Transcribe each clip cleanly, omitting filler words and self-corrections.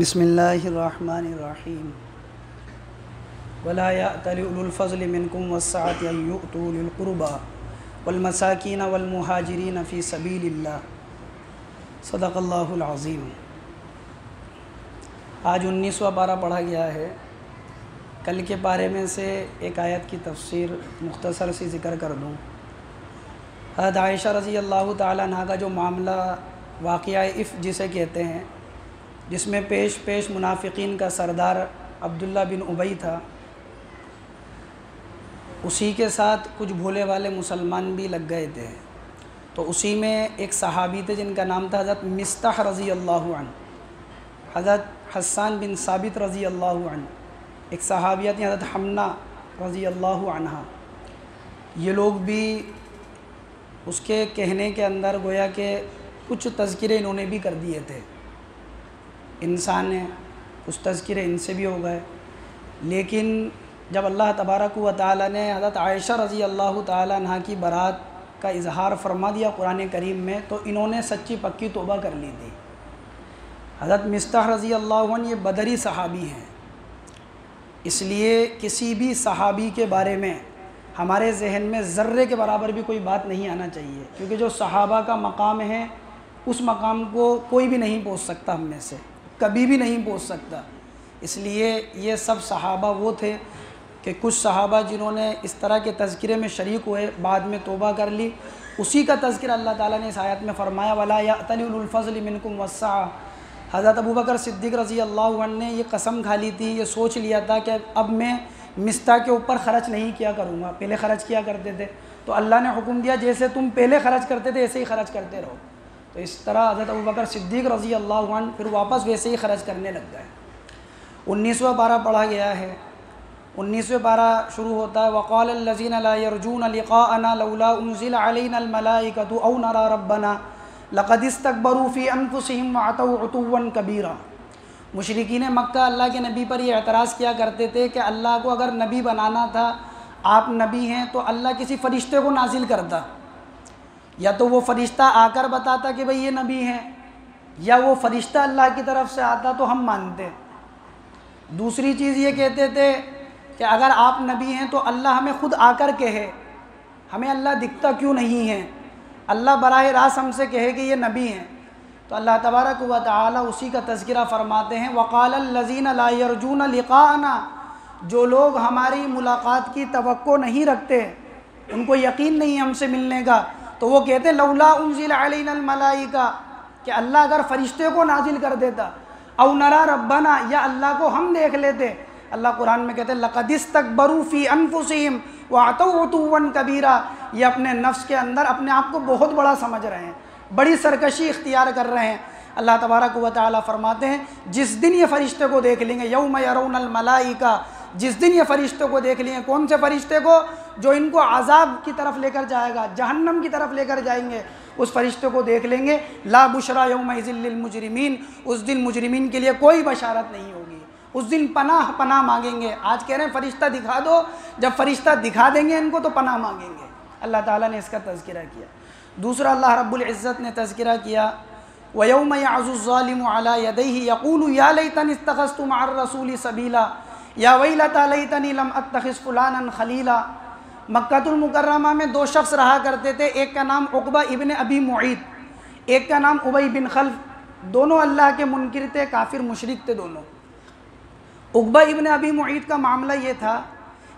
بسم اللہ الرحمن الرحیم ولا یأتل اولو الفضل منکم والسعة ان یؤتوا اولي القربى والمساکین والمہاجرین فی سبیل اللہ صدق اللہ العظیم۔ آج 19واں پارہ پڑھا گیا ہے۔ کل کے پارے میں سے ایک آیت کی تفسیر مختصر سی ذکر کر دوں۔ حضرت عائشہ رضی اللہ تعالیٰ عنہ کا جو معاملہ واقعہ افک جسے کہتے ہیں، جس میں پیش منافقین کا سردار عبداللہ بن ابی تھا، اسی کے ساتھ کچھ بھولے والے مسلمان بھی لگ گئے تھے۔ تو اسی میں ایک صحابی تھے جن کا نام تھا حضرت مصطح رضی اللہ عنہ، حضرت حسان بن ثابت رضی اللہ عنہ، ایک صحابیہ تھی حضرت حمنہ رضی اللہ عنہ۔ یہ لوگ بھی اس کے کہنے کے اندر گویا کہ کچھ تذکرے انہوں نے بھی کر دیے تھے۔ انسان ہے، کچھ تذکرے ان سے بھی ہو گئے، لیکن جب اللہ تبارک و تعالیٰ نے حضرت عائشہ رضی اللہ تعالیٰ عنہ کی برات کا اظہار فرما دیا قرآن کریم میں، تو انہوں نے سچی پکی توبہ کر لی تھی۔ حضرت مصطح رضی اللہ عنہ یہ بدری صحابی ہیں، اس لیے کسی بھی صحابی کے بارے میں ہمارے ذہن میں ذرے کے برابر بھی کوئی بات نہیں آنا چاہیے، کیونکہ جو صحابہ کا مقام ہے اس مقام کو کوئی بھی نہیں پہنچ سکتا، ہم میں سے کبھی بھی نہیں پہنچ سکتا۔ اس لیے یہ سب صحابہ وہ تھے کہ کچھ صحابہ جنہوں نے اس طرح کے تذکرے میں شریک ہوئے، بعد میں توبہ کر لی، اسی کا تذکرہ اللہ تعالیٰ نے اس آیت میں فرمایا وَلَا يَأْتَلِ أُولُو الْفَضْلِ مِنْكُمْ وَالسَّعَةِ۔ حضرت ابوبکر صدیق رضی اللہ عنہ نے یہ قسم کھا لی تھی، یہ سوچ لیا تھا کہ اب میں مصطح کے اوپر خرچ نہیں کیا کروں گا، پہلے خرچ کیا کرتے تھے، تو اللہ نے حکم دیا جیسے تم پہلے خرچ کرتے تھے ایسے ہی خرچ کرتے رہو۔ تو اس طرح حضرت ابوبکر صدیق رضی اللہ عنہ پھر واپس ویسے ہی خرچ کرنے لگ گئے۔ 19واں پارہ پڑھا گیا ہے۔ 19واں پارہ شروع ہوتا ہے وَقَالَ الَّذِينَ لَا يَرْجُونَ لِقَاءَنَا لَوْلَا أُنزِلَ عَلَيْنَا الْمَلَائِكَةُ أَوْ نَرَى رَبَّنَا لَقَدِ اسْتَكْبَرُوا فِي أَنفُسِهِمْ وَعَتَوْا عُتُوًّا كَبِيرًا۔ مشرکین مکہ اللہ کے نبی پر یہ اعتراض کیا کرتے تھے کہ اللہ کو اگر نبی بنانا تھا، آپ نبی ہیں، تو اللہ کسی فرشتے کو نازل کرتا، یا تو وہ فرشتہ آ کر بتاتا کہ بھئی یہ نبی ہیں، یا وہ فرشتہ اللہ کی طرف سے آتا تو ہم مانتے۔ دوسری چیز یہ کہتے تھے کہ اگر آپ نبی ہیں تو اللہ ہمیں خود آ کر کہے، ہمیں اللہ دکھتا کیوں نہیں ہے، اللہ براہ راست ہم سے کہے کہ یہ نبی ہیں۔ تو اللہ تبارک و تعالیٰ اسی کا تذکرہ فرماتے ہیں وَقَالَ الَّذِينَ لَا يَرْجُونَ لِقَاءَنَا، جو لوگ ہماری ملاقات کی توقع نہیں رکھتے، ان کو یقین نہیں ہم سے ملنے کا، تو وہ کہتے ہیں لولا انزل علینا الملائکہ، کہ اللہ اگر فرشتے کو نازل کر دیتا، او نرا ربنا، یا اللہ کو ہم دیکھ لیتے۔ اللہ قرآن میں کہتے ہیں لقد استکبروا فی انفسہم وعتوا عتوا کبیرا، یہ اپنے نفس کے اندر اپنے آپ کو بہت بڑا سمجھ رہے ہیں، بڑی سرکشی اختیار کر رہے ہیں۔ اللہ تبارک و تعالیٰ فرماتے ہیں جس دن یہ فرشتے کو دیکھ لیں گے، یوم یرون الملائکہ، جس دن یہ فرشتے کو دیکھ لیں گے، کون سے فرشتے کو؟ جو ان کو عذاب کی طرف لے کر جائے گا، جہنم کی طرف لے کر جائیں گے، اس فرشتے کو دیکھ لیں گے۔ لا بشرا یومئذ للمجرمین، اس دن مجرمین کے لیے کوئی بشارت نہیں ہوگی، اس دن پناہ مانگیں گے۔ آج کہہ رہے ہیں فرشتہ دکھا دو، جب فرشتہ دکھا دیں گے ان کو تو پناہ مانگیں گے۔ اللہ تعالیٰ نے اس کا تذکرہ کیا۔ دوسرا اللہ رب العزت نے تذکرہ کیا وَيَوْمَ يَعْضُ الظَّالِمُ عَلَى يَدَيْهِ يَقُولُ يَا لَيْتَنِي اتَّخَذْتُ مَعَ الرَّسُولِ سَبِيلًا یا وَيْلَتَىٰ لَيْتَنِي لَمْ أَتَّخِذْ فُلَانًا خَلِيلًا۔ مکۃ المکرمہ میں دو شخص رہا کرتے تھے، ایک کا نام عقبہ ابن ابی معیط، ایک کا نام ابی بن خلف۔ دونوں اللہ کے منکر تھے، کافر مشرک تھے دونوں۔ عقبہ ابن ابی معیط کا معاملہ یہ تھا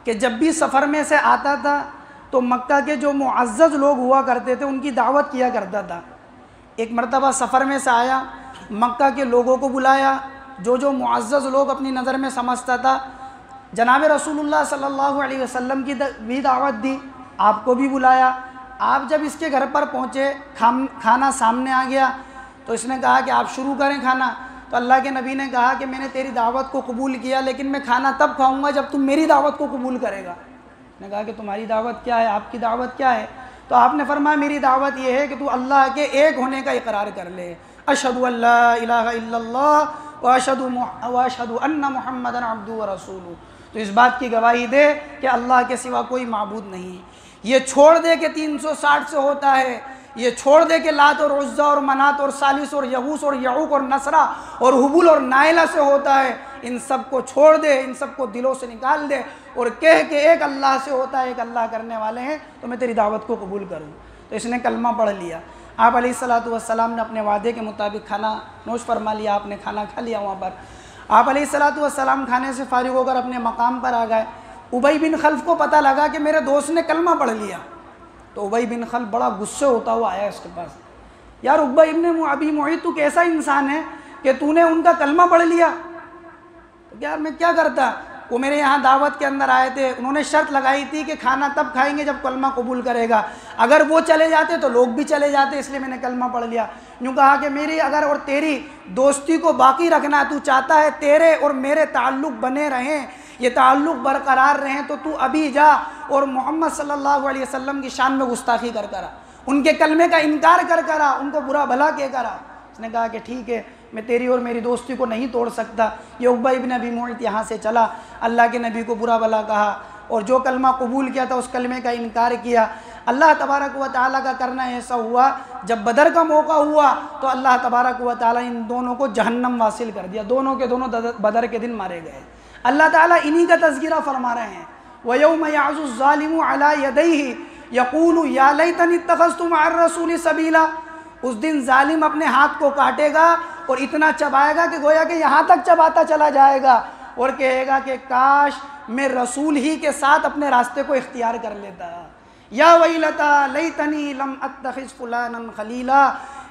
کہ جب بھی سفر میں سے آتا تھا تو مکہ کے جو معزز لوگ ہوا کرتے تھے ان کی دعوت کیا کرتا تھا۔ ایک مرتبہ سفر میں سے آیا، مکہ کے لوگوں کو بلایا، جو معزز لوگ اپنی نظر میں سمجھتا تھا، جناب رسول اللہ صلی اللہ علیہ وسلم کی بھی دعوت دی، آپ کو بھی بلایا۔ آپ جب اس کے گھر پر پہنچے، کھانا سامنے آ گیا، تو اس نے کہا کہ آپ شروع کریں کھانا۔ تو اللہ کے نبی نے کہا کہ میں نے تیری دعوت کو قبول کیا، لیکن میں کھانا تب کھاؤں گا جب تم میری دعوت کو قبول کرے گا۔ نے کہا کہ تمہاری دعوت کیا ہے، آپ کی دعوت کیا ہے؟ تو آپ نے فرمایا میری دعوت یہ ہے کہ تو اللہ کے ایک ہونے کا اقرار کر لے، اشہدو ان لا الہ الا اللہ واشہدو ان محمدًا عبدہ ورسولہ، تو اس بات کی گواہی دے کہ اللہ کے سوا کوئی معبود نہیں۔ یہ چھوڑ دے کہ 360 سے ہوتا ہے، یہ چھوڑ دے کہ لات اور عزہ اور منات اور ثالث اور یغوث اور یعوق اور نصرہ اور حبل اور نائلہ سے ہوتا ہے، ان سب کو چھوڑ دے، ان سب کو دلوں سے نکال دے اور کہہ کہ ایک اللہ سے ہوتا ہے، ایک اللہ کرنے والے ہیں، تو میں تیری دعوت کو قبول کروں۔ تو اس نے کلمہ پڑھ لیا۔ آپ علیہ السلام نے اپنے وعدے کے مطابق کھانا نوش فرما لیا، آپ نے کھانا کھا لیا وہاں پر۔ آپ علیہ السلام کھانے سے فارغ ہو کر اپنے مقام پر آ گئے۔ ابی بن خلف کو پتہ لگا کہ میرے دوست نے کلمہ پڑھ لیا، تو ابی بن خلف بڑا غصے ہوتا ہوا آیا اس کے پاس، یار عقبہ ابن ابی معیط تو کیسا انسان ہے کہ تو نے ان کا کلمہ پڑھ لیا؟ تو یار میں کیا کرتا، وہ میرے یہاں دعوت کے اندر آئے تھے، انہوں نے شرط لگائی تھی کہ کھانا تب کھائیں گے جب کلمہ قبول کرے گا، اگر وہ چلے جاتے تو لوگ بھی چلے جاتے، اس لیے میں نے کلمہ پڑھ لیا۔ یوں کہا کہ میری اگر اور تیری دوستی کو باقی رکھنا تو چاہتا ہے تیرے اور میرے تعلق بنے رہیں، یہ تعلق برقرار رہیں، تو تو ابھی جا اور محمد صلی اللہ علیہ وسلم کی شان میں گستاخی کر کرا، ان کے کلمے کا انکار کر کرا، ان کو برا بھلا کہہ کرا۔ اس نے کہا کہ ٹھیک ہے، میں تیری اور میری دوستی کو نہیں توڑ سکتا۔ یہ عقبہ ابن ابی معیط یہاں سے چلا، اللہ کے نبی کو برا بھلا کہا اور جو کلمہ قبول کیا تھا اس کلمے کا انکار کیا۔ اللہ تبارک و تعالیٰ کا کرنا ایسا ہوا، جب بدر کا موقع ہوا تو اللہ تبارک و تعالیٰ ان دونوں کو جہنم واصل کر دیا، دونوں کے دونوں بدر کے دن مارے گئے۔ اللہ تعالیٰ انہی کا تذکرہ فرما رہے ہیں، وَيَوْمَ يَعْضُ الظَّالِمُ عَلَى يَدَيْهِ يَقُولُ يَا لَيْتَنِي اتَّخَذْتُ مَعَ الرَّسُولِ سَبِيلًا۔ اس دن ظالم اپنے ہاتھ کو کاٹے گا اور اتنا چبائے گا کہ گویا کہ یہاں تک چباتا چلا جائے گا اور کہے گا کہ کاش میں رسول ہی کے ساتھ اپنے راستے کو اختیار کر لیتا۔ یا ویلتا لیتنی لم اتخذ فلانا خلیلا،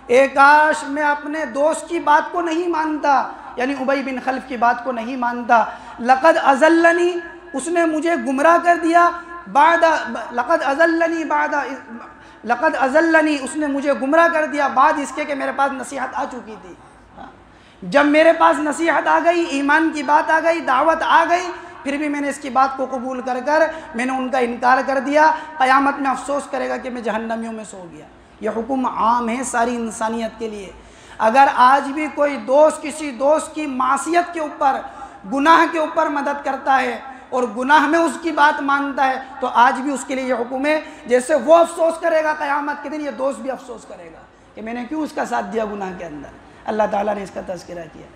اے کاش میں اپنے دوست کی بات کو نہیں مانتا، یعنی ابی بن خلف کی بات کو نہیں مانتا۔ لقد اضلنی، اس نے مجھے گمراہ کر دیا، لقد اضلنی، اس نے مجھے گمراہ کر دیا بعد اس کے کہ میرے پاس نصیحت آ چکی تھی۔ جب میرے پاس نصیحت آ گئی، ایمان کی بات آ گئی، دعوت آ گئی، پھر بھی میں نے اس کی بات کو قبول کر میں نے ان کا انکار کر دیا، قیامت میں افسوس کرے گا کہ میں جہنمیوں میں سو گیا۔ یہ حکم عام ہے ساری انسانیت کے لیے۔ اگر آج بھی کوئی دوست کسی دوست کی معصیت کے اوپر، گناہ کے اوپر مدد کرتا ہے اور گناہ میں اس کی بات مانتا ہے، تو آج بھی اس کے لیے یہ حکم ہے، جیسے وہ افسوس کرے گا قیامت کے دن، یہ دوست بھی افسوس کرے گا کہ میں نے کیوں اس کا ساتھ دیا گناہ کے اندر۔ اللہ تعالیٰ نے اس کا تذکرہ کیا۔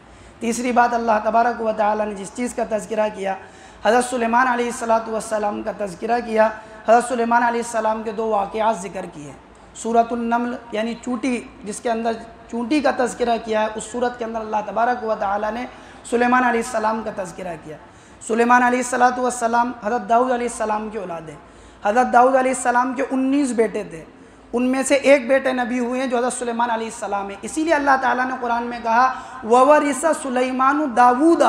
تیسری بات، اللہ تبارک و تعالیٰ نے جس چیز کا تذکرہ کیا، حضرت سلیمان علیہ السلام کا تذکرہ کیا۔ حضرت سلیمان علیہ السلام کے دو واقعات ذکر کیے۔ سورۃ النمل یعنی چونٹی، جس کے اندر چونٹی کا تذکرہ کیا ہے، اس سورت کے اندر اللہ تبارک و تعالیٰ نے سلیمان علیہ السلام کا تذکرہ کیا۔ سلیمان علیہ السلام حضرت داؤد علیہ السلام کی اولاد ہے۔ حضرت داؤد علیہ السلام کے 19 بیٹے تھے، ان میں سے ایک بیٹے نبی ہوئے ہیں جو حضرت سلیمان علیہ السلام ہے۔ اسی لیے اللہ تعالیٰ نے قرآن میں کہا وَوَرِثَ سُلَيْمَانُ دَاوُودَ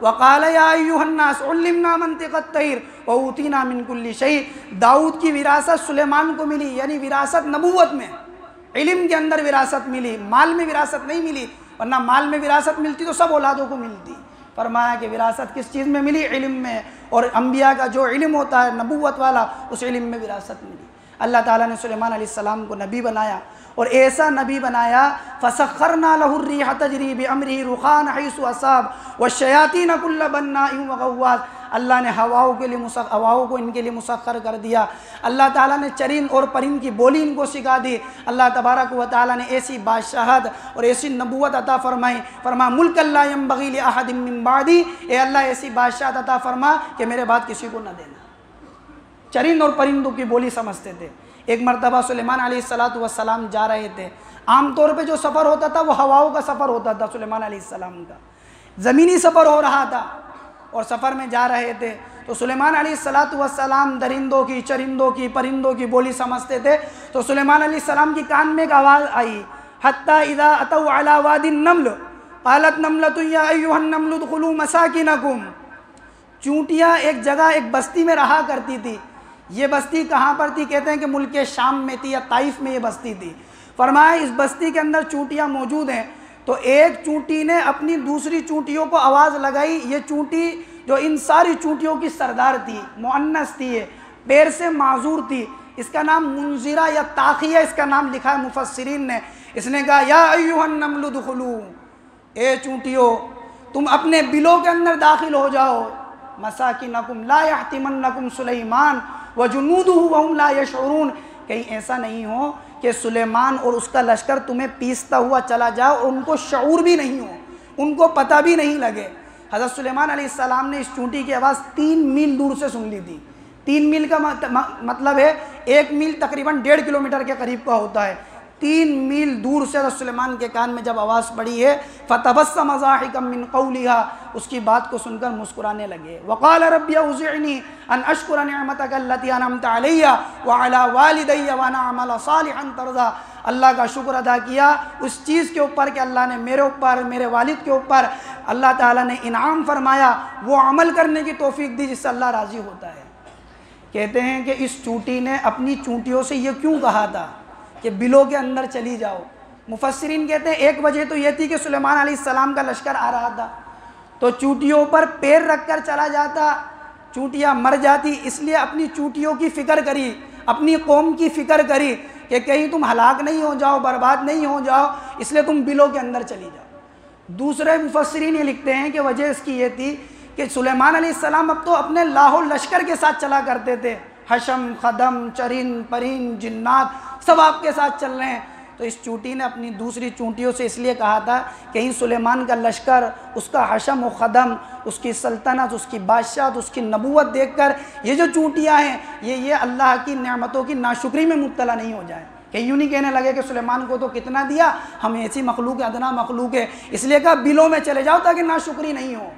وَقَالَ يَا أَيُّهَا النَّاسُ عُلِّمْنَا مَنطِقَ الطَّيْرِ وَأُوتِينَا مِن كُلِّ شَيْءٍ۔ داؤد کی وراثت سلیمان کو ملی، یعنی وراثت نبوت میں، علم کے اندر وراثت ملی، مال میں وراثت نہیں ملی، ورنہ مال میں وراثت ملتی تو سب اولادوں کو ملتی۔ فرمایا کہ وراثت کس چیز میں ملی؟ علم میں، اور انبیاء کا جو علم ہوتا ہے نبوت والا، اس علم میں وراثت ملی۔ اللہ تعالیٰ نے سلیمان علیہ السلام کو نبی بنایا، اور ایسا نبی بنایا فَسَخَّرْنَا لَهُ الرِّيحَ تَجْرِي بِأَمْرِهِ رُخَاءً حَيْثُ أَصَابَ وَالشَّيَاطِينَ كُلَّ بَنَّاءٍ وَغَوَّاصٍ۔ اللہ نے ہواؤں کو ان کے لیے مسخر کر دیا۔ اللہ تعالیٰ نے چرند اور پرند کی بولی ان کو سکھا دی۔ اللہ تبارک و تعالیٰ نے ایسی بادشاہت اور ایسی نبوت عطا فرمائی، فرما ملک لا ينبغي لأحد من بعدی، اے اللہ ایسی بادشاہت عطا فرما کہ میرے بعد کسی کو نہ دینا۔ چرند اور پرندوں کی بولی سمجھتے تھے۔ ایک مرتبہ سلیمان علیہ السلام جا رہے تھے، عام طور پہ جو سفر ہوتا تھا وہ ہواؤں کا سفر ہوتا تھا، سلیمان علیہ السلام کا زمینی سفر ہو رہا تھا، اور سفر میں جا رہے تھے تو سلیمان علیہ السلام درندوں کی، چرندوں کی، پرندوں کی بولی سمجھتے تھے۔ تو سلیمان علیہ السلام کی کان میں ایک آواز آئی، حتی اذا اتوا علی وادی النمل قالت نملۃ یا ایھا النمل ادخلوا مساکنکم۔ چونٹیاں ایک جگہ، ایک بستی میں رہا کرتی تھی۔ یہ بستی کہاں پر تھی؟ کہتے ہیں کہ ملک شام میں تھی، یا طائف میں یہ بستی تھی۔ فرمایا اس بستی کے اندر چونٹیاں موجود ہیں۔ تو ایک چونٹی نے اپنی دوسری چونٹیوں کو آواز لگائی۔ یہ چونٹی جو ان ساری چونٹیوں کی سردار تھی، مؤنث تھی، پیر سے معذور تھی، اس کا نام منذرہ یا طاخیہ اس کا نام لکھا ہے مفسرین نے۔ اس نے کہا یا ایھا النمل ادخلوا، اے چونٹیوں تم اپنے بلوں کے اندر داخل ہو جاؤ، مساکنکم لا یحطمنکم سلیمان وجنودہ وہم لا یشعرون، کہیں ایسا نہیں ہو کہ سلیمان اور اس کا لشکر تمہیں پیستا ہوا چلا جائے اور ان کو شعور بھی نہیں ہو، ان کو پتہ بھی نہیں لگے۔ حضرت سلیمان علیہ السلام نے اس چونٹی کی آواز 3 میل دور سے سن لی تھی۔ 3 میل کا مطلب ہے 1 میل تقریباً 1.5 کلومیٹر کے قریب کا ہوتا ہے۔ 3 میل دور سے حضرت سلیمان کے کان میں جب آواز پڑی ہے فَتَبَسَّمَ ضَاحِكًا مِّن قَوْلِهَا، اس کی بات کو سن کر مسکرانے لگے۔ وَقَالَ رَبِّ أَوْزِعْنِي أَنْ أَشْكُرَ نِعْمَتَكَ الَّتِي أَنْعَمْتَ عَلَيَّ وَعَلَى وَالِدَيَّ وَأَنْ أَعْمَلَ صَالِحًا تَرْضَىٰ، اللہ کا شکر ادا کیا اس چیز کے اوپر کہ اللہ نے میرے اوپر، میرے والد کے اوپر اللہ تعالیٰ نے انعام فرمایا، وہ عمل کرنے کی توفیق دی جس سے اللہ راضی ہوتا ہے۔ کہتے ہیں کہ اس چونٹی نے اپنی چونٹیوں سے یہ کیوں کہا تھا کہ بلوں کے اندر چلی جاؤ؟ مفسرین کہتے ہیں ایک وجہ تو یہ تھی کہ سلیمان علیہ السلام کا لشکر آ رہا تھا، تو چونٹیوں پر پیر رکھ کر چلا جاتا، چونٹیاں مر جاتی، اس لیے اپنی چونٹیوں کی فکر کری، اپنی قوم کی فکر کری کہ کہیں تم ہلاک نہیں ہو جاؤ، برباد نہیں ہو جاؤ، اس لیے تم بلوں کے اندر چلی جاؤ۔ دوسرے مفسرین یہ لکھتے ہیں کہ وجہ اس کی یہ تھی کہ سلیمان علیہ السلام اب تو اپنے لاہو لشکر کے ساتھ چلا کرتے تھے، حشم، خدم، چرین، پرین، جنات سب آپ کے ساتھ چل رہے ہیں، تو اس چونٹی نے اپنی دوسری چونٹیوں سے اس لیے کہا تھا کہیں سلیمان کا لشکر، اس کا حشم و خدم، اس کی سلطنت، اس کی بادشاہت، اس کی نبوت دیکھ کر یہ جو چونٹیاں ہیں یہ اللہ کی نعمتوں کی ناشکری میں مبتلا نہیں ہو جائیں، کہ یوں نہیں کہنے لگے کہ سلیمان کو تو کتنا دیا، ہم ایسی مخلوق ہے، ادنا مخلوق ہے، اس لیے کہا بلوں میں چلے جاؤ تاکہ ناشکری نہیں ہو۔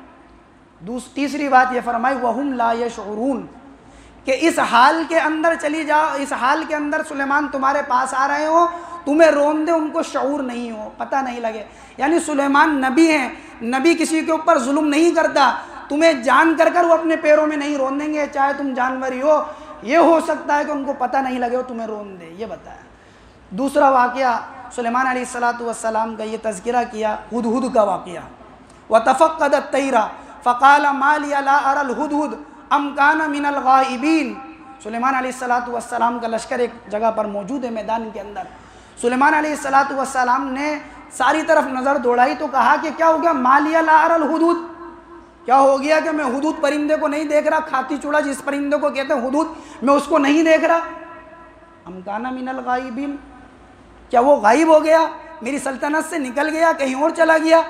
تیسری بات یہ فرمائی وَهُمْ لَا يَشْعُرُونَ، کہ اس حال کے اندر چلی جاؤ، اس حال کے اندر سلیمان تمہارے پاس آ رہے ہوں، تمہیں رون دے، ان کو شعور نہیں ہو، پتہ نہیں لگے۔ یعنی سلیمان نبی ہیں، نبی کسی کے اوپر ظلم نہیں کرتا، تمہیں جان کر وہ اپنے پیروں میں نہیں رون دیں گے، چاہے تم جانور ہی ہو، یہ ہو سکتا ہے کہ ان کو پتہ نہیں لگے وہ تمہیں رون دے، یہ بتایا۔ دوسرا واقعہ سلیمان علیہ السلام کا یہ تذکرہ کیا ہدہد کا واقعہ، وَتَفَقَّدَ الطَّيْرَ فَقَالَ مَا لِيَ لَا أَرَى الْهُدْهُدْ أَمْ كَانَ مِنَ الْغَائِبِينَ۔ سلیمان علیہ السلام کا لشکر ایک جگہ پر موجود ہے میدان کے اندر، سلیمان علیہ السلام نے ساری طرف نظر دوڑائی تو کہا کہ کیا ہو گیا، مَا لِيَ لَا أَرَى الْهُدْهُدْ، کیا ہو گیا کہ میں ہدہد پرندے کو نہیں دیکھ رہا، کھاتی چوڑا جس پرندے کو کہتے ہیں ہدہد، میں اس کو نہیں دیکھ رہا۔ أَمْ كَانَ مِنَ الْغَائِبِينَ، کیا وہ غائب ہو گیا، میری سلطنت سے نکل گیا، کہیں اور چلا گیا؟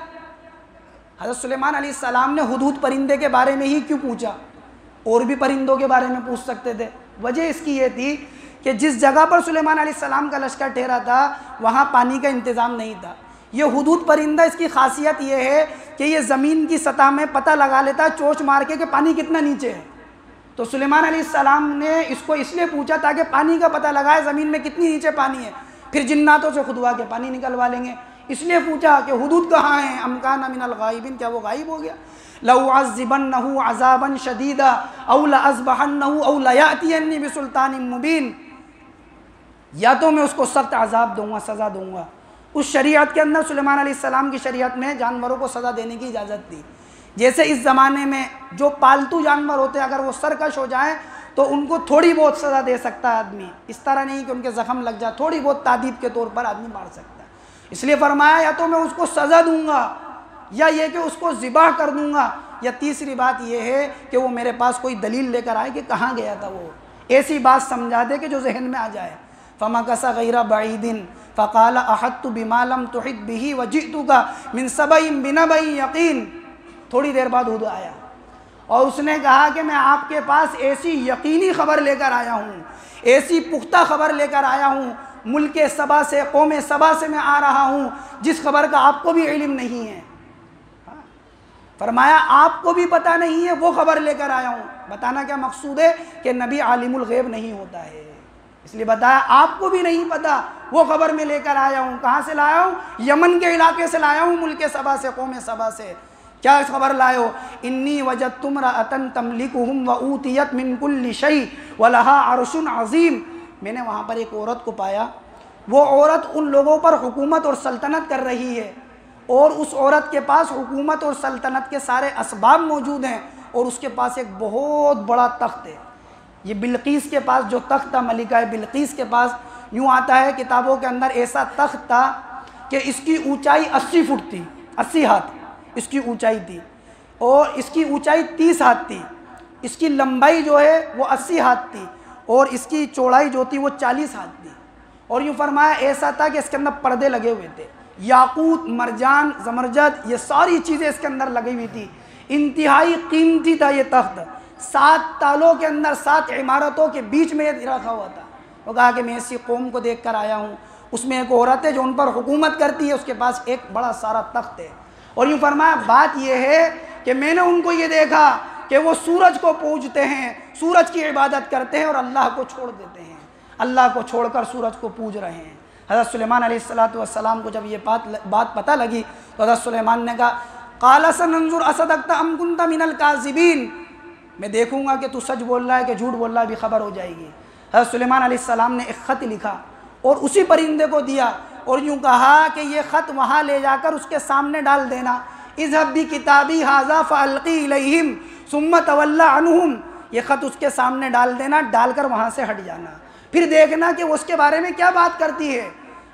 حضرت سلیمان علیہ السلام نے ہدہد پرندے کے بارے میں ہی کیوں پوچھا؟ اور بھی پرندوں کے بارے میں پوچھ سکتے تھے۔ وجہ اس کی یہ تھی کہ جس جگہ پر سلیمان علیہ السلام کا لشکر ٹھہرا تھا وہاں پانی کا انتظام نہیں تھا۔ یہ ہدہد پرندہ، اس کی خاصیت یہ ہے کہ یہ زمین کی سطح میں پتہ لگا لیتا ہے چوچ مار کے کہ پانی کتنا نیچے ہے، تو سلیمان علیہ السلام نے اس کو اس لیے پوچھا تاکہ پانی کا پتہ لگائے زمین میں کتنی نیچے پانی ہے، پھر جناتوں سے خودوا کے پانی نکلوا لیں گے، اس لیے پوچھا کہ ہدہد کہاں ہیں، أَمْ كَانَ مِنَ الْغَائِبِينَ، کیا وہ غائب ہو گیا؟ لَأُعَذِّبَنَّهُ عَذَابًا شَدِيدًا أَوْ لَأَذْبَحَنَّهُ أَوْ لَيَأْتِيَنِّي بِسُلْطَانٍ مُبِينٍ، یا تو میں اس کو سخت عذاب دوں گا، سزا دوں گا۔ اس شریعت کے اندر سلیمان علیہ السلام کی شریعت میں جانوروں کو سزا دینے کی اجازت تھی، جیسے اس زمانے میں جو پالتو جانور ہوتے ہیں اگر وہ سرکش ہو جائیں تو ان کو تھوڑی بہت سزا دے سکتا ہے آدمی، اس طرح نہیں کہ ان کے زخم لگ جائے، تھوڑی بہت تعدیب کے طور پر آدمی مار سکتا ہے۔ اس لیے فرمایا یا تو میں اس کو سزا دوں گا یا یہ کہ اس کو ذبح کر دوں گا، یا تیسری بات یہ ہے کہ وہ میرے پاس کوئی دلیل لے کر آئے کہ کہاں گیا تھا، وہ ایسی بات سمجھا دے کہ جو ذہن میں آ جائے۔ فَمَكَثَ غَيْرَ بَعِيدٍ فَقَالَ أَحَطْتُ بِمَا لَمْ تُحِطْ بِهِ وَجِئْتُكَ مِنْ سَبَإٍ بِنَبَإٍ یقین، تھوڑی دیر بعد ہدہد آیا اور اس نے کہا کہ میں آپ کے پاس ایسی یقینی خبر لے کر آیا ہوں، ایسی پختہ خبر لے کر آیا ہوں، ملک سبا سے، قوم سبا سے میں آ رہا ہوں جس خبر کا آپ کو بھی علم نہیں ہے۔ فرمایا آپ کو بھی پتہ نہیں ہے، وہ خبر لے کر آیا ہوں۔ بتانا کیا مقصود ہے کہ نبی عالم الغیب نہیں ہوتا ہے، اس لیے بتایا آپ کو بھی نہیں پتہ، وہ خبر میں لے کر آیا ہوں۔ کہاں سے لایا ہوں؟ یمن کے علاقے سے لایا ہوں، ملک سبا سے، قوم سبا سے۔ کیا اس خبر لائے ہو؟ انی وجدت امرأۃ تملکہم وأوتیت من کل شیء ولہا عرش عظیم، میں نے وہاں پر ایک عورت کو پایا، وہ عورت ان لوگوں پر حکومت اور سلطنت کر رہی ہے، اور اس عورت کے پاس حکومت اور سلطنت کے سارے اسباب موجود ہیں، اور اس کے پاس ایک بہت بڑا تخت ہے۔ یہ بلقیس کے پاس جو تخت تھا، ملکہ بلقیس کے پاس، یوں آتا ہے کتابوں کے اندر ایسا تخت تھا کہ اس کی اونچائی 80 فٹ تھی، 80 ہاتھ اس کی اونچائی تھی، اور اس کی اونچائی 30 ہاتھ تھی، اس کی لمبائی جو ہے وہ 80 ہاتھ تھی، اور اس کی چوڑائی جو تھی وہ 40 ہاتھ تھی، اور یوں فرمایا ایسا تھا کہ اس کے اندر پردے لگے ہوئے تھے، یاقوت، مرجان، زمرجد، یہ ساری چیزیں اس کے اندر لگی ہوئی تھی، انتہائی قیمتی تھا یہ تخت، 7 تالوں کے اندر 7 عمارتوں کے بیچ میں یہ رکھا ہوا تھا۔ وہ کہا کہ میں ایسی قوم کو دیکھ کر آیا ہوں، اس میں ایک عورت ہے جو ان پر حکومت کرتی ہے، اس کے پاس ایک بڑا سارا تخت ہے۔ اور یوں فرمایا بات یہ ہے کہ میں نے ان کو یہ دیکھا کہ وہ سورج کو پوجتے ہیں، سورج کی عبادت کرتے ہیں اور اللہ کو چھوڑ دیتے ہیں، اللہ کو چھوڑ کر سورج کو پوج رہے ہیں۔ حضرت سلیمان علیہ السلام کو جب یہ بات پتہ لگی تو حضرت سلیمان نے کہا قال سننظر اصدقت ام کنت من الکاذبین، میں دیکھوں گا کہ تو سچ بول رہا ہے کہ جھوٹ بول رہا ہے، بھی خبر ہو جائے گی۔ حضرت سلیمان علیہ السلام نے ایک خط لکھا اور اسی پرندے کو دیا اور یوں کہا کہ یہ خط وہاں لے جا کر اس کے سامنے ڈال دینا، اذهب بکتابی ھذا فالقی الیہم ثم تول عنہم، یہ خط اس کے سامنے ڈال دینا، ڈال کر وہاں سے ہٹ جانا، پھر دیکھنا کہ وہ اس کے بارے میں کیا بات کرتی ہے۔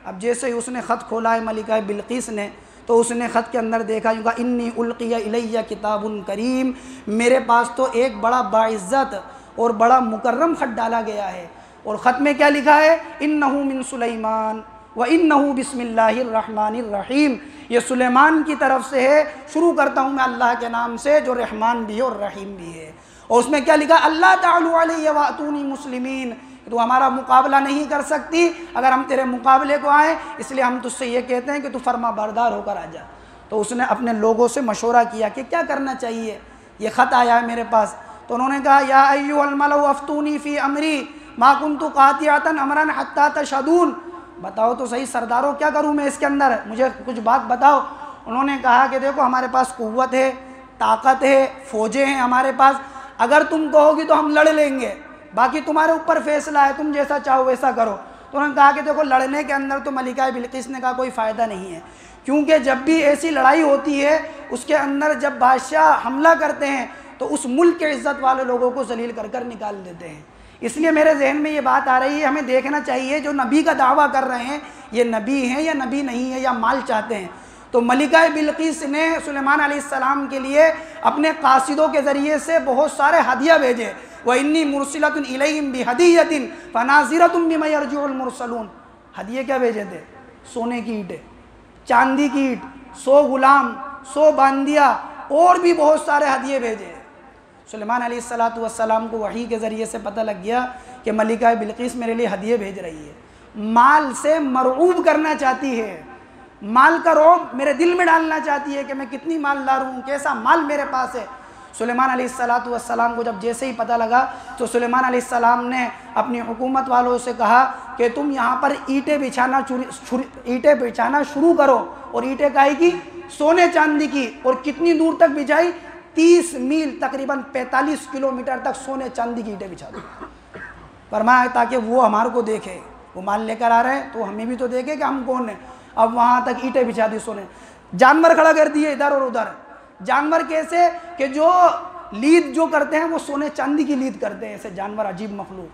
اب جیسے ہی اس نے خط کھولا ہے ملکہ بلقیس نے، تو اس نے خط کے اندر دیکھا، یوں کہا انی القی الیہ کتاب کریم، میرے پاس تو ایک بڑا باعزت اور بڑا مکرم خط ڈالا گیا ہے، اور خط میں کیا لکھا ہے، انہ من سلیمان وانہ بسم اللہ الرحمن الرحیم، یہ سلیمان کی طرف سے ہے، شروع کرتا ہوں میں اللہ کے نام سے جو رحمان بھی ہے اور رحیم بھی ہے۔ اور اس میں کیا لکھا، اللہ تعالی علیہ واتونی مسلمین، تو ہمارا مقابلہ نہیں کر سکتی، اگر ہم تیرے مقابلے کو آئیں اس لیے ہم تجھ سے یہ کہتے ہیں کہ تو فرما بردار ہو کر آ جا۔ تو اس نے اپنے لوگوں سے مشورہ کیا کہ کیا کرنا چاہیے، یہ خط آیا ہے میرے پاس۔ تو انہوں نے کہا یا ایھا الملأ افتونی فی امری ما کنت قاطعۃ امرا حتی تشہدون، بتاؤ تو صحیح سرداروں کیا کروں میں اس کے اندر، مجھے کچھ بات بتاؤ۔ انہوں نے کہا کہ دیکھو ہمارے پاس قوت ہے، طاقت ہے، فوجیں ہیں ہمارے پاس، اگر تم کہو گی تو ہم لڑ لیں گے، باقی تمہارے اوپر فیصلہ ہے، تم جیسا چاہو ویسا کرو۔ تو انہوں نے کہا کہ دیکھو لڑنے کے اندر تو ملکہ بلقیس نے کہا کوئی فائدہ نہیں ہے، کیونکہ جب بھی ایسی لڑائی ہوتی ہے اس کے اندر جب بادشاہ حملہ کرتے ہیں تو اس ملک کے عزت والے لوگوں کو ذلیل کر کر نکال دیتے ہیں۔ اس لیے میرے ذہن میں یہ بات آ رہی ہے، ہمیں دیکھنا چاہیے جو نبی کا دعویٰ کر رہے ہیں یہ نبی ہیں یا نبی نہیں ہے یا مال چاہتے ہیں۔ تو ملکہ بلقیس نے سلیمان علیہ السلام کے لیے اپنے قاصدوں کے ذریعے سے بہت سارے ہدیہ بھیجے، وَإِنِّي مُرْسِلَةٌ إِلَيْهِمْ بِهَدِيَّةٍ فَنَاظِرَةٌ بِمَ يَرْجِعُ الْمُرْسَلُونَ، ہدیے کیا بھیجے تھے، سونے کی اینٹیں، چاندی کی اینٹ، 100 غلام، 100 باندیا، اور بھی بہت سارے ہدیے بھیجے۔ سلیمان علیہ السلام کو وحی کے ذریعے سے پتہ لگ گیا کہ ملکہ بلقیس میرے لیے ہدیے بھیج رہی ہے، مال سے مرعوب کرنا چاہتی ہے، مال کا رعب میرے دل میں ڈالنا چاہتی ہے کہ میں کتنی مالدار ہوں، کیسا مال میرے پاس ہے۔ سلیمان علیہ السلام کو جب جیسے ہی پتہ لگا تو سلیمان علیہ السلام نے اپنی حکومت والوں سے کہا کہ تم یہاں پر اینٹیں بچھانا شروع کرو، اور اینٹیں کائی کی، سونے چاندی کی، اور کتنی دور تک بچھائی، 30 میل تقریباً 45 کلومیٹر تک سونے چاندی کی اینٹیں بچھا دو، فرمایا تاکہ وہ ہمارے کو دیکھے، وہ مال لے کر آ رہے ہیں تو ہمیں بھی تو دیکھے کہ ہم کون ہیں۔ اب وہاں تک اینٹیں بچھا دی سونے، جانور کھڑا کر دیے ادھر اور ادھر، جانور کیسے کہ جو لید جو کرتے ہیں وہ سونے چاندی کی لید کرتے ہیں، ایسے جانور عجیب مخلوق،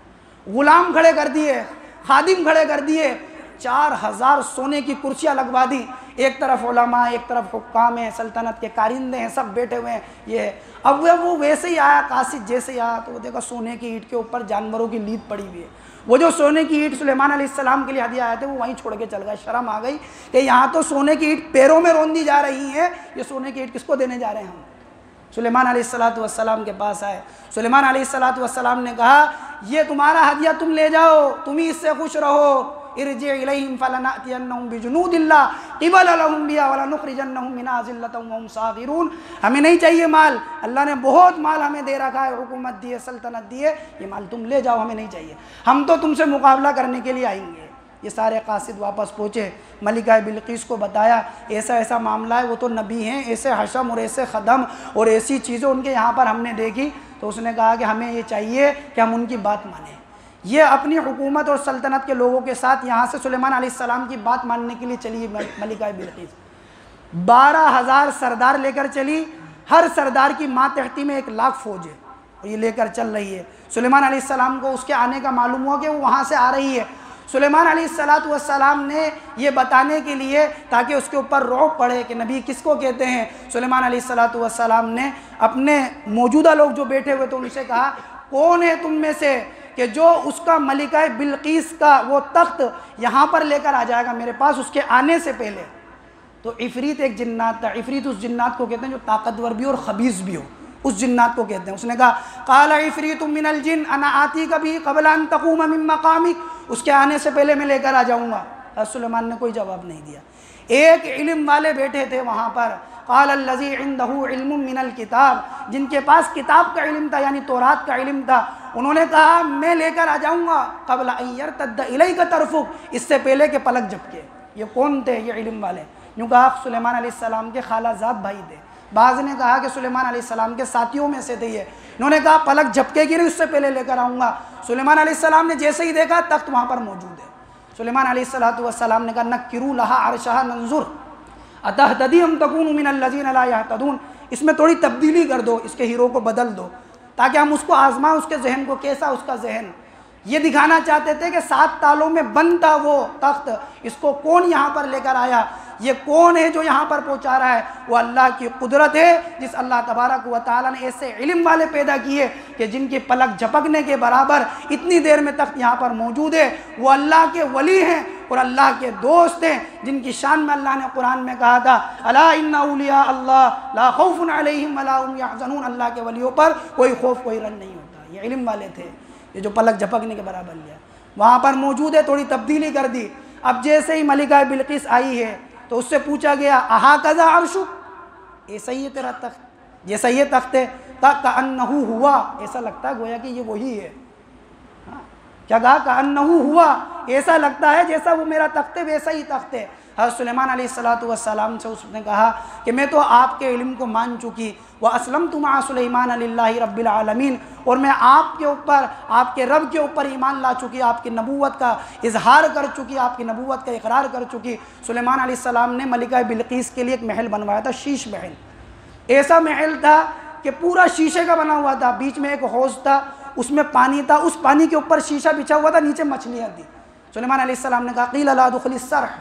غلام کھڑے کر دیے، خادم کھڑے کر دیے، 4000 سونے کی کرسیاں لگوا دی، ایک طرف علماء ایک طرف حکام ہیں، سلطنت کے کارندے ہیں، سب بیٹھے ہوئے ہیں۔ یہ ہے اب وہ ویسے ہی آیا، قاصد جیسے ہی آیا تو وہ دیکھا سونے کی اینٹ کے اوپر جانوروں کی لید پڑی ہوئی ہے، وہ جو سونے کی اینٹ سلیمان علیہ السلام کے لیے ہدیہ آئے تھے وہ وہیں چھوڑ کے چل گئے۔ شرم آ گئی کہ یہاں تو سونے کی اینٹ پیروں میں روندی جا رہی ہیں، یہ سونے کی اینٹ کس کو دینے جا رہے ہیں ہم؟ سلیمان علیہ السلام کے پاس آئے، سلیمان علیہ السلام نے کہا یہ تمہارا ہدیہ تم لے جاؤ، تم ہی اس سے خوش رہو، ارجع الیہم فلنأتینہم بجنود لا قبل لہم بہا ولنخرجنہم منہا ذلۃ وہم صاغرون، ہمیں نہیں چاہیے مال، اللہ نے بہت مال ہمیں دے رکھا ہے، حکومت دی ہے، سلطنت دی ہے، یہ مال تم لے جاؤ، ہمیں نہیں چاہیے، ہم تو تم سے مقابلہ کرنے کے لیے آئیں گے۔ یہ سارے قاصد واپس پہنچے، ملکہ بلقیس کو بتایا ایسا ایسا معاملہ ہے، وہ تو نبی ہیں، ایسے حشم اور ایسے خدم اور ایسی چیزیں ان کے یہاں پر ہم نے دیکھی۔ تو اس نے کہا کہ ہمیں یہ چاہیے کہ ہم ان کی بات مانیں۔ یہ اپنی حکومت اور سلطنت کے لوگوں کے ساتھ یہاں سے سلیمان علیہ السلام کی بات ماننے کے لیے چلی ملکہ بلقیس، 12000 سردار لے کر چلی، ہر سردار کی ماتحتی میں 1,00,000 فوج ہے، اور یہ لے کر چل رہی ہے۔ سلیمان علیہ السلام کو اس کے آنے کا معلوم ہوا کہ وہ وہاں سے آ رہی ہے۔ سلیمان علیہ السلام نے یہ بتانے کے لیے تاکہ اس کے اوپر رعب پڑے کہ نبی کس کو کہتے ہیں، سلیمان علیہ السلام نے اپنے موجودہ لوگ جو بیٹھے ہوئے تو ان سے کہا کون ہے تم میں سے کہ جو اس کا ملکہ بلقیس کا وہ تخت یہاں پر لے کر آ جائے گا میرے پاس اس کے آنے سے پہلے، تو عفریت ایک جنات تھا، عفریت اس جنات کو کہتے ہیں جو طاقتور بھی ہو اور خبیث بھی ہو، اس جنات کو کہتے ہیں۔ اس نے کہا قال عفریت من الجن انا آتیک بہ قبل ان تقوم من مقامک، اس کے آنے سے پہلے میں لے کر آ جاؤں گا۔ حضرت سلیمان نے کوئی جواب نہیں دیا۔ ایک علم والے بیٹھے تھے وہاں پر، قال الذی عندہ علم من الکتاب، جن کے پاس کتاب کا علم تھا یعنی تورات کا علم تھا، انہوں نے کہا میں لے کر آ جاؤں گا قبل ان یرتد الیک طرفک، اس سے پہلے کہ پلک جھپکے۔ یہ کون تھے؟ یہ علم والے، یوں کہا سلیمان علیہ السلام کے خالہ زاد بھائی تھے، بعض نے کہا کہ سلیمان علیہ السلام کے ساتھیوں میں سے تھے یہ، انہوں نے کہا پلک جھپکے گی نہیں اس سے پہلے لے کر آؤں گا۔ سلیمان علیہ السلام نے جیسے ہی دیکھا تخت وہاں پر موجود ہے۔ سلیمان علیہ السلام نے کہا نکروا لها عرشها ننظر اتهتدی ام تکون من الذین لا یهتدون، اس میں تھوڑی تبدیلی کر دو، اس کے ہیرو کو بدل دو تاکہ ہم اس کو آزمائیں، اس کے ذہن کو کیسا اس کا ذہن۔ یہ دکھانا چاہتے تھے کہ 7 تالوں میں بند تھا وہ تخت، اس کو کون یہاں پر لے کر آیا، یہ کون ہے جو یہاں پر پہنچا رہا ہے؟ وہ اللہ کی قدرت ہے، جس اللہ تبارک و تعالیٰ نے ایسے علم والے پیدا کیے کہ جن کی پلک جھپکنے کے برابر اتنی دیر میں تخت یہاں پر موجود ہے۔ وہ اللہ کے ولی ہیں اور اللہ کے دوست ہیں، جن کی شان میں اللہ نے قرآن میں کہا تھا الا ان اولیاء اللہ لا خوف علیہم ولا هم یحزنون، اللہ کے ولیوں پر کوئی خوف کوئی رن نہیں ہوتا۔ یہ علم والے تھے، یہ جو پلک جھپکنے کے برابر لیا وہاں پر موجود ہے، تھوڑی تبدیلی کر دی۔ اب جیسے ہی ملکہ بلقیس آئی ہے تو اس سے پوچھا گیا اہٰذا عرشک، ایسا ہی ہے تیرا تخت، جیسا یہ تخت ہے، کأنہ ہوا، ایسا لگتا ہے گویا کہ یہ وہی ہے۔ کیا کہا؟ کأنہ ہوا، ایسا لگتا ہے جیسا وہ میرا تخت ہے ویسا ہی تخت ہے۔ حضرت سلیمان علیہ السلام سے اس نے کہا کہ میں تو آپ کے علم کو مان چکی، وَأَسْلَمْتُ مَعَ سُلَيْمَانَ لِلَّهِ رَبِّ الْعَالَمِينَ، اور میں آپ کے اوپر، آپ کے رب کے اوپر ایمان لا چکی، آپ کی نبوت کا اظہار کر چکی، آپ کی نبوت کا اقرار کر چکی۔ سلیمان علیہ السلام نے ملکہ بلقیس کے لیے ایک محل بنوایا تھا، شیش محل، ایسا محل تھا کہ پورا شیشے کا بنا ہوا تھا، بیچ میں ایک حوض تھا، اس میں پانی تھا، اس پانی کے اوپر شیشہ بچھا ہوا تھا، نیچے مچھلیاں تھیں۔ سلیمان علیہ السلام نے کہا قیل لا دخل السرح،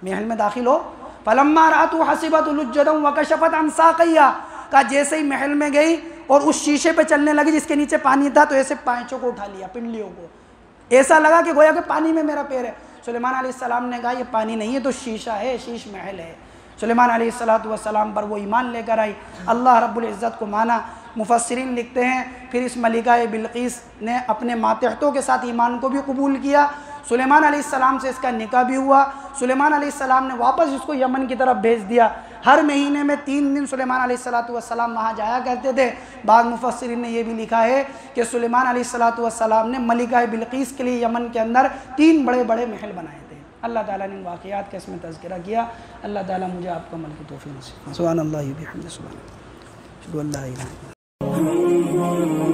محل میں داخل ہو، فلما رأته حسبته لجدا وکشفت عن ساقیہا، کہا جیسے ہی محل میں گئی اور اس شیشے پہ چلنے لگی جس کے نیچے پانی تھا، تو ایسے پائنچوں کو اٹھا لیا، پنڈلیوں کو، ایسا لگا کہ گویا کہ پانی میں میرا پیر ہے۔ سلیمان علیہ السلام نے کہا یہ پانی نہیں ہے تو شیشہ ہے، شیش محل ہے۔ سلیمان علیہ السلام پر وہ ایمان لے کر آئی، اللہ رب العزت کو مانا۔ مفسرین لکھتے ہیں پھر اس ملکہ بلقیس نے اپنے ماتحتوں کے ساتھ ایمان کو بھی قبول کیا، سلیمان علیہ السلام سے اس کا نکاح بھی ہوا۔ سلیمان علیہ السلام نے واپس اس کو یمن کی طرف بھیج دیا۔ ہر مہینے میں 3 دن سلیمان علیہ السلام وہاں جایا کرتے تھے۔ بعض مفسرین نے یہ بھی لکھا ہے کہ سلیمان علیہ السلام نے ملکہ بلقیس کے لیے یمن کے اندر 3 بڑے بڑے محل بنائے تھے۔ اللہ تعالیٰ نے ان واقعات کا اس میں تذکرہ کیا۔ اللہ تعالیٰ مجھے آپ کو عمل کی توفیق نصیب فرمائے۔ سبحان اللہ و بحمدہ، سبحان اللہ، اشہد ان لا الہ الا اللہ۔